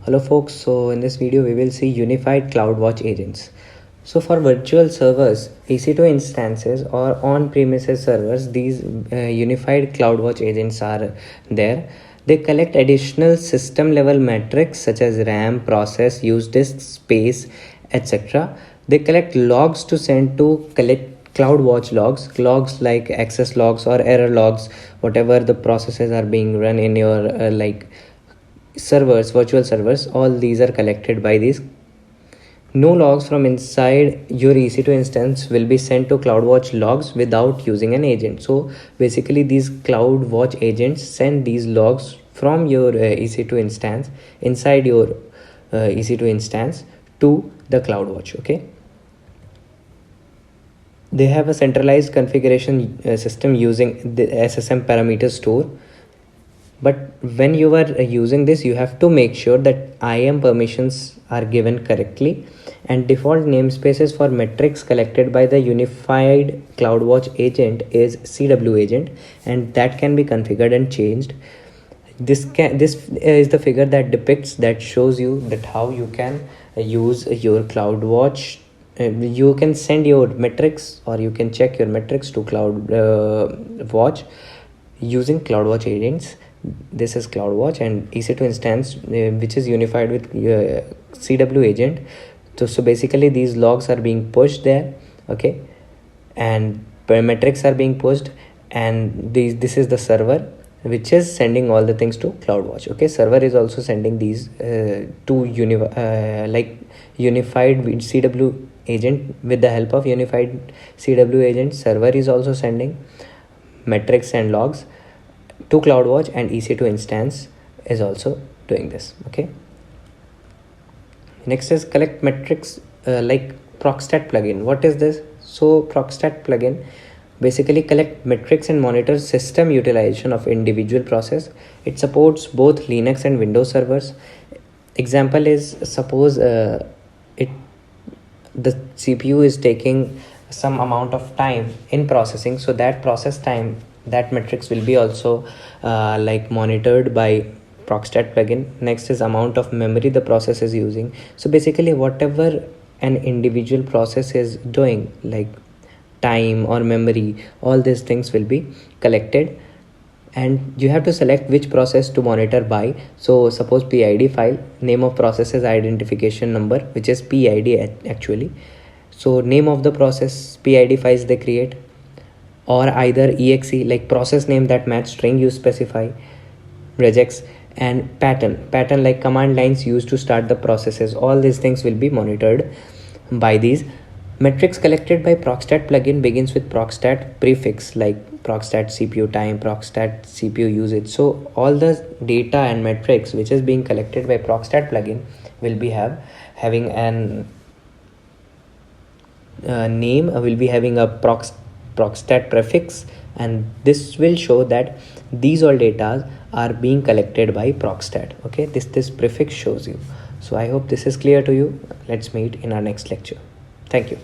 Hello folks, so in this video we will see unified CloudWatch agents. So for virtual servers, EC2 instances or on-premises servers, these unified CloudWatch agents are there. They collect additional system level metrics such as RAM, process, use disk, space, etc. They collect logs to send to collect CloudWatch logs like access logs or error logs, whatever the processes are being run in your virtual servers. All these are collected by these. No logs from inside your EC2 instance will be sent to CloudWatch logs without using an agent. So basically these CloudWatch agents send these logs from your EC2 instance inside your EC2 instance to the CloudWatch. Okay, they have a centralized configuration system using the SSM parameter store. But when you are using this, you have to make sure that IAM permissions are given correctly, and default namespaces for metrics collected by the unified CloudWatch agent is CW agent, and that can be configured and changed. This is the figure that shows you that how you can use your CloudWatch. You can send your metrics or you can check your metrics to CloudWatch using CloudWatch agents. This is CloudWatch and EC2 instance which is unified with CW agent. So basically these logs are being pushed there, okay, and metrics are being pushed, and this is the server which is sending all the things to CloudWatch. Okay, server is also sending these to unified CW agent. With the help of unified CW agent, server is also sending metrics and logs to CloudWatch, and EC2 instance is also doing this. Okay, next is collect metrics like Procstat plugin. What is this? So Procstat plugin basically collect metrics and monitor system utilization of individual process. It supports both Linux and Windows servers. Example is, suppose the CPU is taking some amount of time in processing, so that process time, that metrics will be also monitored by Procstat plugin. Next is amount of memory the process is using. So basically whatever an individual process is doing, like time or memory, all these things will be collected, and you have to select which process to monitor by. So suppose PID file, name of process is identification number, which is PID actually. So name of the process, PID files they create, or either exe like process name that match string you specify, regex, and pattern like command lines used to start the processes. All these things will be monitored by these. Metrics collected by Procstat plugin begins with Procstat prefix like Procstat CPU time, Procstat CPU usage. So all the data and metrics which is being collected by Procstat plugin will be having an name, will be having a Procstat prefix, and this will show that these all data are being collected by Procstat. Okay, this prefix shows you. So I hope this is clear to you. Let's meet in our next lecture. Thank you.